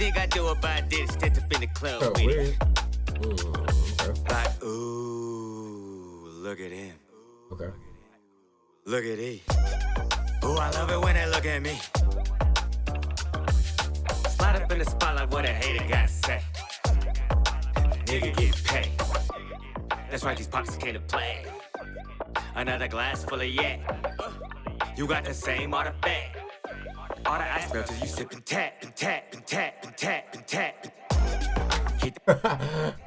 think I do about this? Stand up in the club Oh, with weird. it. Okay. Like, ooh, look at him. Okay. Look at he. Ooh, I love it when they look at me. Slide up in the spotlight, what a hater gotta say. Nigga get paid. That's right, these pockets came to play. Another glass full of yak. You got the same artifact. All the ice melters, you sippin' tap and tap and tap and tap and tap.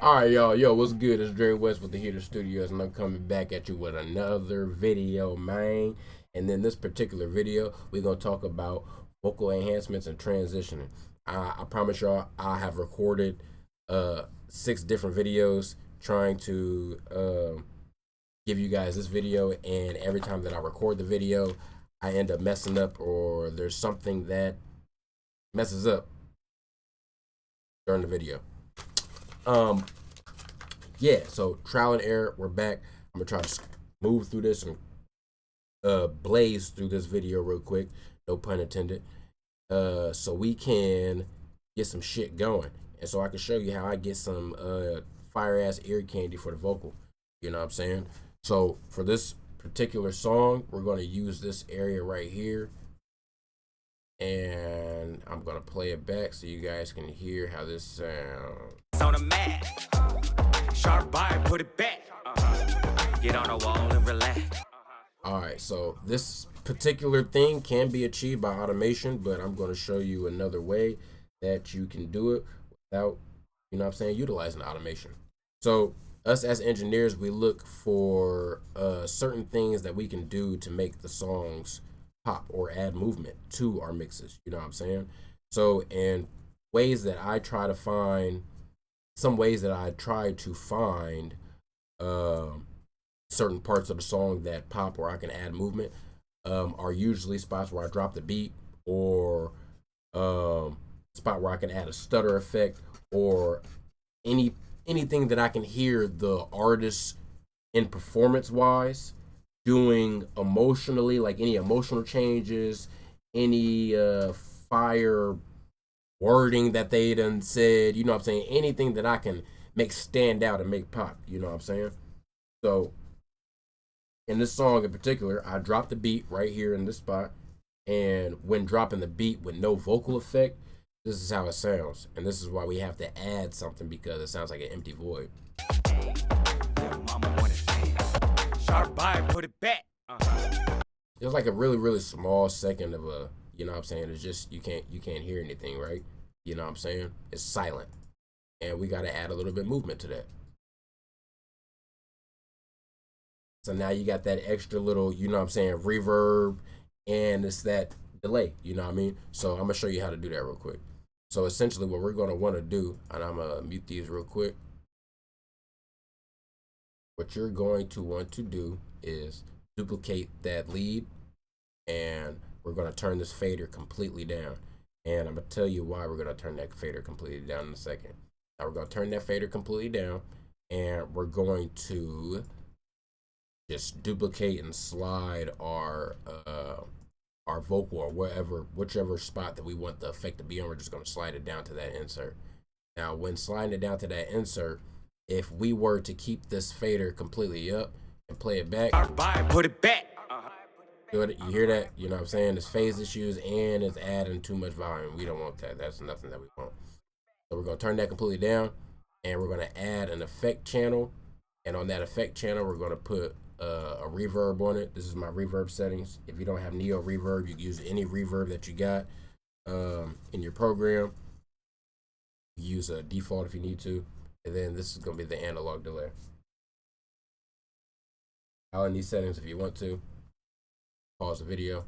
All right, y'all. Yo, what's good? It's Dre West with the Heater Studios, and I'm coming back at you with another video, man. And then this particular video, we're gonna talk about vocal enhancements and transitioning. I promise y'all, I have recorded 6 different videos trying to give you guys this video, and every time that I record the video, I end up messing up, or there's something that messes up during the video. Yeah, so trial and error, we're back. I'm gonna try to move through this and blaze through this video real quick, no pun intended, so we can get some shit going, and so I can show you how I get some fire ass ear candy for the vocal, you know what I'm saying? So for this particular song, we're going to use this area right here, and I'm going to play it back so you guys can hear how this sounds. It's on a mat. Sharp bar, put it back. Get on the wall and relax. All right, so this particular thing can be achieved by automation, but I'm going to show you another way that you can do it without, you know what I'm saying, utilizing automation. So us as engineers, we look for certain things that we can do to make the songs pop or add movement to our mixes, you know what I'm saying? So in ways that I try to find, certain parts of the song that pop or I can add movement are usually spots where I drop the beat, or spot where I can add a stutter effect, or anything that I can hear the artist in performance wise doing emotionally, like any emotional changes, any fire wording that they done said, you know what I'm saying, anything that I can make stand out and make pop, you know what I'm saying? So in this song in particular, I dropped the beat right here in this spot, and when dropping the beat with no vocal effect, this is how it sounds, and this is why we have to add something, because it sounds like an empty void. Sharp bar, put it back. It's like a really, really small second of a, you know what I'm saying, it's just you can't hear anything, right? You know what I'm saying? It's silent, and we got to add a little bit of movement to that. So now you got that extra little, you know what I'm saying, reverb, and it's that delay, you know what I mean? So I'm gonna show you how to do that real quick. So essentially what we're gonna wanna do, and I'm gonna mute these real quick. What you're going to want to do is duplicate that lead, and we're gonna turn this fader completely down. And I'm gonna tell you why we're gonna turn that fader completely down in a second. Now we're gonna turn that fader completely down, and we're going to just duplicate and slide our vocal, or whichever spot that we want the effect to be on. We're just going to slide it down to that insert. Now when sliding it down to that insert, if we were to keep this fader completely up and play it back, Put it back. you hear that? You know what I'm saying? It's phase issues and it's adding too much volume. We don't want that. That's nothing that we want. So we're going to turn that completely down, and we're going to add an effect channel, and on that effect channel we're going to put a reverb on it. This is my reverb settings. If you don't have Neo Reverb, you can use any reverb that you got in your program. You use a default if you need to, and then this is going to be the analog delay. All in these settings, if you want to, pause the video.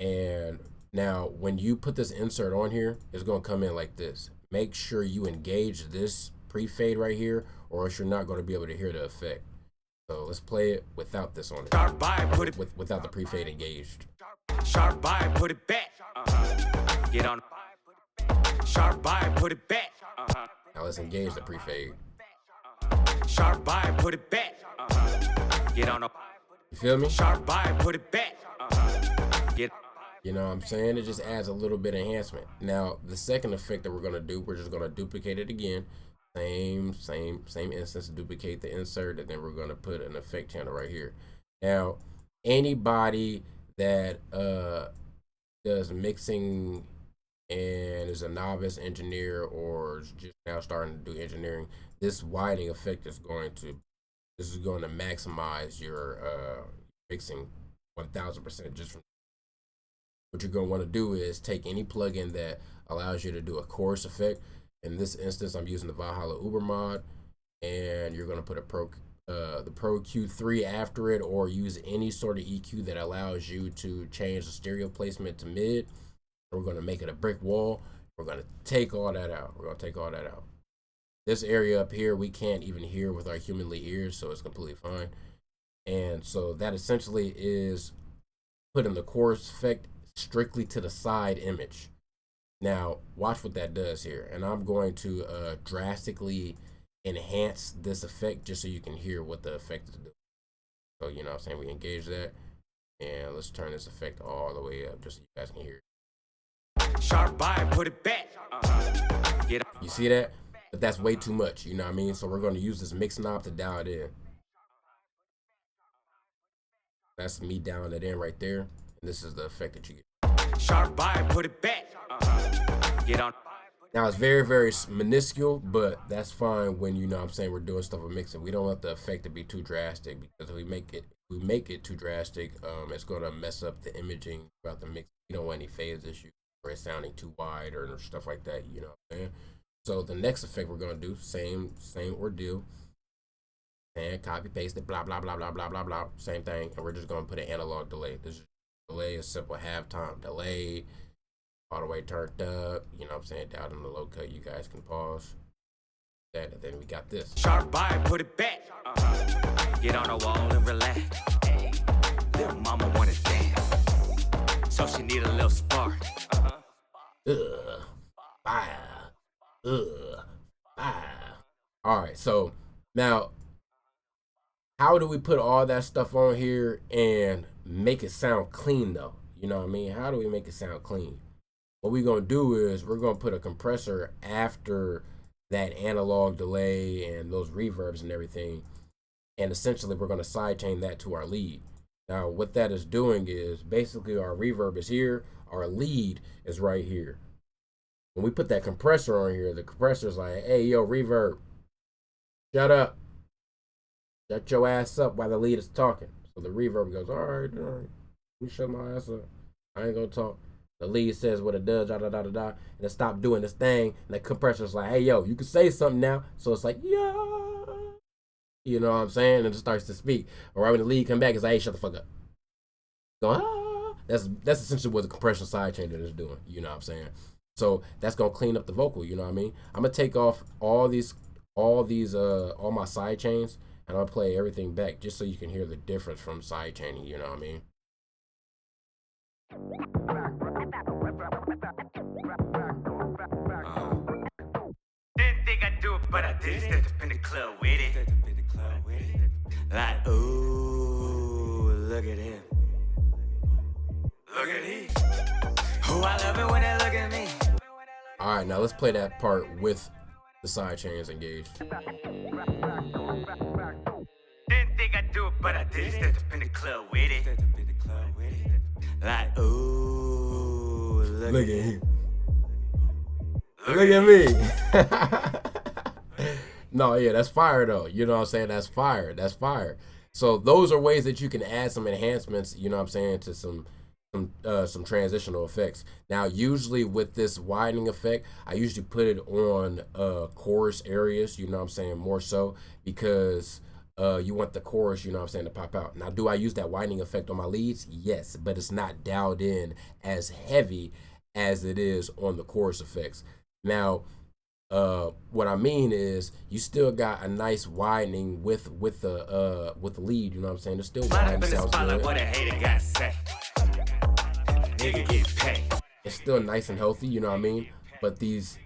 And now when you put this insert on here, it's going to come in like this. Make sure you engage this pre-fade right here, or else you're not going to be able to hear the effect. So let's play it without this on it, without the pre-fade engaged. Sharp bar, put it back. Get on. Sharp bar, put it back. Now let's engage the pre-fade. Sharp bar, put it back. Get on. You feel me? Sharp bar, put it back. Get. You know what I'm saying? It just adds a little bit of enhancement. Now, the second effect that we're gonna do, we're just gonna duplicate it again. Same instance, duplicate the insert, and then we're gonna put an effect channel right here. Now, anybody that does mixing and is a novice engineer or is just now starting to do engineering, this widening effect is going to maximize your mixing 1000% just from. What you're going to want to do is take any plugin that allows you to do a chorus effect. In this instance, I'm using the Valhalla Uber mod, and you're going to put the Pro Q3 after it, or use any sort of EQ that allows you to change the stereo placement to mid. We're going to make it a brick wall. We're going to take all that out. This area up here, we can't even hear with our humanly ears, so it's completely fine. And so that essentially is putting the chorus effect strictly to the side image. Now, watch what that does here. And I'm going to drastically enhance this effect just so you can hear what the effect is doing. So, you know what I'm saying? We engage that. And let's turn this effect all the way up just so you guys can hear it. Sharp by, put it back. You see that? But that's way too much, you know what I mean? So we're going to use this mix knob to dial it in. That's me dialing it in right there. And this is the effect that you get. Sharp by, put it back. Get on. Now it's very, very minuscule, but that's fine when, you know what I'm saying, we're doing stuff with mixing. We don't want the effect to be too drastic, because if we make it too drastic, it's going to mess up the imaging throughout the mix. You don't want any phase issues or it sounding too wide or stuff like that, you know what I'm saying? So the next effect we're going to do, same ordeal. And copy paste it, blah, blah, blah, blah, blah, blah, blah. Same thing. And we're just going to put an analog delay. This delay is simple halftime delay. All the way turned up, you know what I'm saying, down in the low cut. You guys can pause that, and then we got this. Sharp by, put it back. Get on the wall and relax. Little mama wanna dance, so she need a little spark. Fire. All right, so now, how do we put all that stuff on here and make it sound clean, though? You know what I mean? How do we make it sound clean? What we're going to do is we're going to put a compressor after that analog delay and those reverbs and everything. And essentially, we're going to sidechain that to our lead. Now, what that is doing is basically our reverb is here. Our lead is right here. When we put that compressor on here, the compressor is like, hey, yo, reverb, shut up. Shut your ass up while the lead is talking. So the reverb goes, all right. Let me shut my ass up. I ain't going to talk. The lead says what it does, and it stopped doing this thing. And the compressor's like, hey, yo, you can say something now. So it's like, yeah. You know what I'm saying? And it starts to speak. Or right when the lead come back, it's like, hey, shut the fuck up. Go, ah. That's essentially what the compression sidechainer is doing. You know what I'm saying? So that's going to clean up the vocal. You know what I mean? I'm going to take off all my side chains, and I'll play everything back just so you can hear the difference from side chaining. You know what I mean? Didn't think I'd do it, but I did. Stepped up in the club with it. Like, ooh, look at him. Look at him. Ooh, I love it when they look at me. All right, now let's play that part with the side chains engaged. Didn't think I'd do it, but I did. Stepped up in the club with it. Like, ooh, look at him. Look at me. No, yeah, that's fire though. You know what I'm saying? That's fire. So those are ways that you can add some enhancements, you know what I'm saying, to some transitional effects. Now, usually with this widening effect, I usually put it on chorus areas, you know what I'm saying, more so because you want the chorus, you know what I'm saying, to pop out. Now, do I use that widening effect on my leads? Yes, but it's not dialed in as heavy as it is on the chorus effects. Now, what I mean is you still got a nice widening with the lead, you know what I'm saying? It's still wide, sounds good. What a hater got say. Nigga get paid. It's still nice and healthy, you know what I mean? But these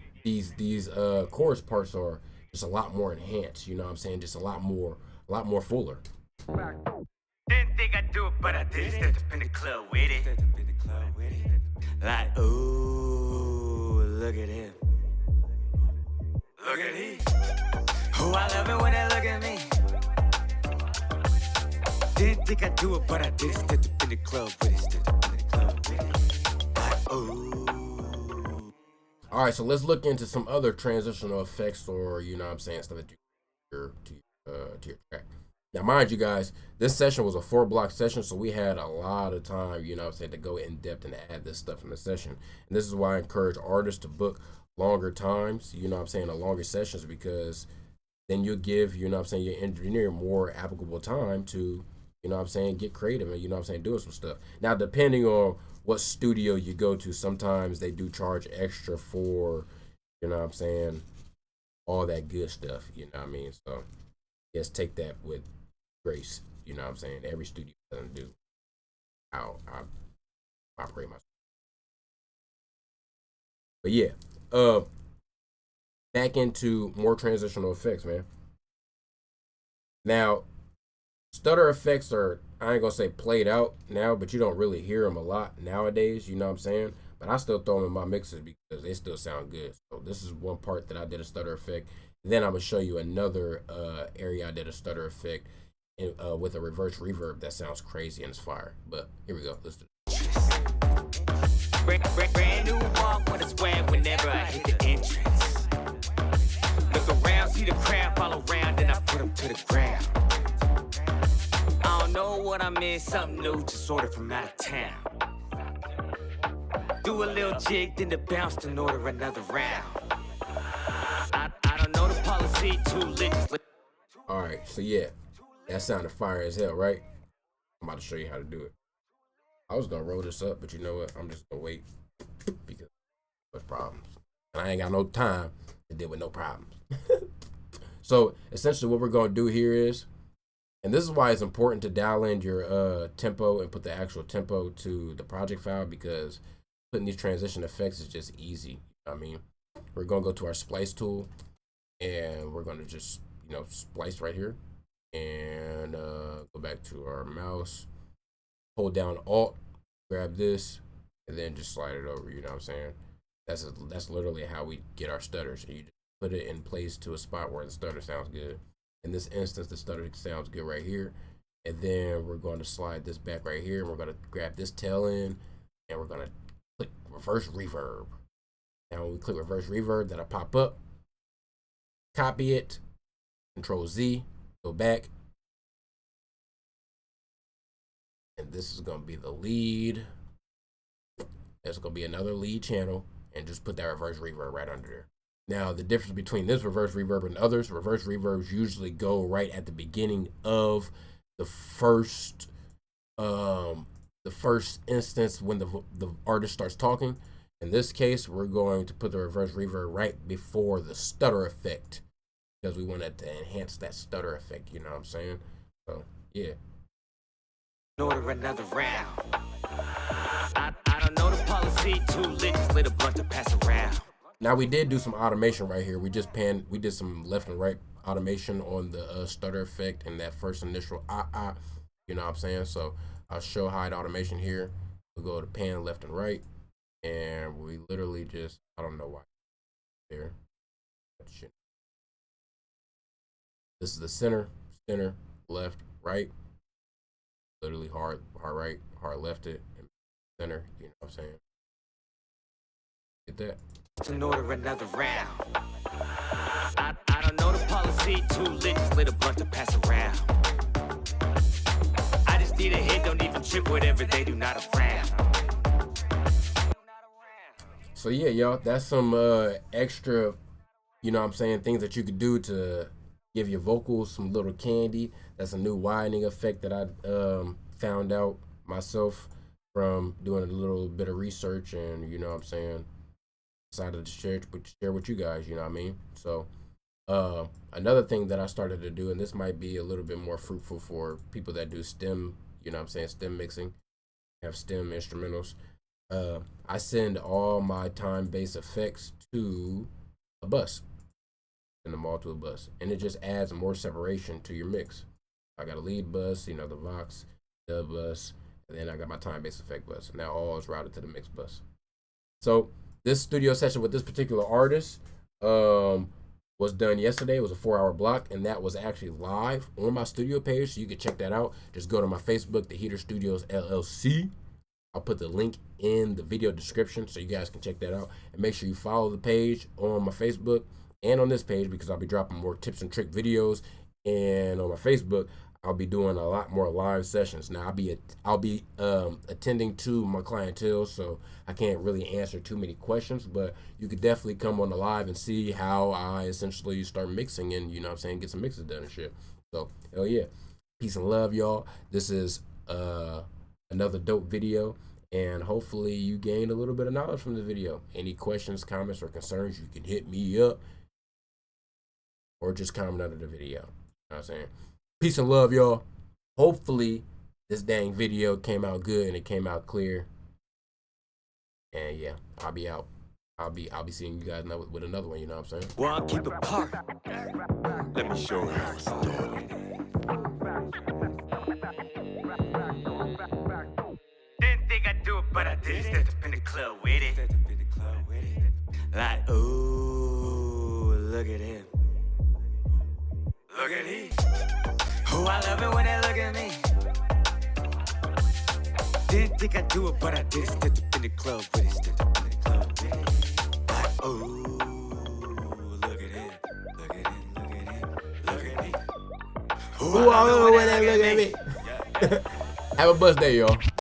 chorus parts are just a lot more enhanced, you know what I'm saying? Just a lot more fuller. Didn't think I'd do it, but I did. Stepped up in the club with it. Like, ooh, look at him. Look at him. Oh, I love it when they look at me. Didn't think I'd do it, but I did it. Stepped up in the club with it. Stepped up in the club with it. Like, ooh. All right, so let's look into some other transitional effects, or you know what I'm saying, stuff that to your track. Now, mind you guys, this session was a 4-block session, so we had a lot of time, you know what I'm saying, to go in depth and add this stuff in the session. And this is why I encourage artists to book longer times, you know what I'm saying, the longer sessions, because then you'll give, you know what I'm saying, your engineer more applicable time to, you know what I'm saying, get creative and, you know what I'm saying, doing some stuff. Now, depending on what studio you go to, sometimes they do charge extra for, you know what I'm saying, all that good stuff, you know what I mean? So, just take that with grace, you know what I'm saying? Every studio doesn't do how I operate myself. But yeah, back into more transitional effects, man. Now, stutter effects are, I ain't gonna say played out now, but you don't really hear them a lot nowadays, you know what I'm saying? But I still throw them in my mixes because they still sound good. So this is one part that I did a stutter effect. Then I'm gonna show you another area I did a stutter effect with a reverse reverb that sounds crazy and it's fire. But here we go. Let's do it. Brand new walk with a swag whenever I hit the entrance. Look around, see the crowd follow around, then I put them to the ground. I don't know what I'm in, something new, just ordered from out of town. Do a little jig, then the bounce, then order another round. I don't know the policy, too lit. All right, so yeah, that sounded fire as hell, right? I'm about to show you how to do it. I was gonna roll this up, but you know what? I'm just gonna wait because there's problems, and I ain't got no time to deal with no problems. So essentially, what we're gonna do here is, and this is why it's important to dial in your tempo and put the actual tempo to the project file, because putting these transition effects is just easy. You know what I mean, we're gonna go to our splice tool, and we're gonna just, you know, splice right here, and go back to our mouse. Hold down Alt, grab this, and then just slide it over. You know what I'm saying? That's literally how we get our stutters. You just put it in place to a spot where the stutter sounds good. In this instance, the stutter sounds good right here. And then we're going to slide this back right here, and we're going to grab this tail end, and we're going to click reverse reverb. Now, when we click reverse reverb, that'll pop up. Copy it, Control Z, go back. And this is going to be the lead. There's going to be another lead channel, and just put that reverse reverb right under there. Now, the difference between this reverse reverb and others, reverse reverbs usually go right at the beginning of the first instance when the artist starts talking. In this case, we're going to put the reverse reverb right before the stutter effect, because we wanted to enhance that stutter effect, you know what I'm saying? So, yeah. Order another round. I don't know the policy, too lit, just lit a blunt to pass around. Now, we did do some automation right here. We did some left and right automation on the stutter effect and that first initial you know what I'm saying? So I'll show hide automation here. We'll go to pan left and right, and we literally just, I don't know why there. This is the center, left, right. Literally hard right, hard left it, and center, you know what I'm saying? Get that? To order another round. I don't know the policy, too lit, just lit a blunt to pass around. I just need a hit, don't even trip whatever they do not around. So yeah, y'all, that's some extra, you know what I'm saying, things that you could do to give your vocals some little candy. That's a new widening effect that I found out myself from doing a little bit of research, and you know what I'm saying, decided to share with you guys, you know what I mean? So another thing that I started to do, and this might be a little bit more fruitful for people that do stem, you know what I'm saying, stem mixing, have stem instrumentals. I send all my time-based effects to a bus. Send them all to a bus. And it just adds more separation to your mix. I got a lead bus, you know, the Vox, dub bus, and then I got my time-based effect bus. Now all is routed to the mix bus. So this studio session with this particular artist was done yesterday. It was a 4-hour block, and that was actually live on my studio page, so you can check that out. Just go to my Facebook, The Heater Studios LLC. I'll put the link in the video description so you guys can check that out. And make sure you follow the page on my Facebook and on this page, because I'll be dropping more tips and trick videos. And on my Facebook, I'll be doing a lot more live sessions. Now I'll be attending to my clientele, so I can't really answer too many questions, but you could definitely come on the live and see how I essentially start mixing and, you know what I'm saying, get some mixes done and shit. So hell yeah. Peace and love, y'all. This is another dope video, and hopefully you gained a little bit of knowledge from the video. Any questions, comments, or concerns, you can hit me up or just comment under the video. You know what I'm saying? Peace and love, y'all. Hopefully this dang video came out good and it came out clear. And yeah, I'll be out. I'll be seeing you guys now with another one, you know what I'm saying? Well, I'll keep it parked. Let me show you how it's done. Didn't think I'd do it, but I did. Stepped up in the club with it. Like, ooh, look at him. Look at him. Oh, I love it when they look at me. Didn't think I'd do it, but I did. Stepped up in the club with it. Stepped up in the club with it. Like, ooh, look at him. Look at him. Look at him. Look at me. Ooh, I love it when they look at me. Have a blessed day, y'all.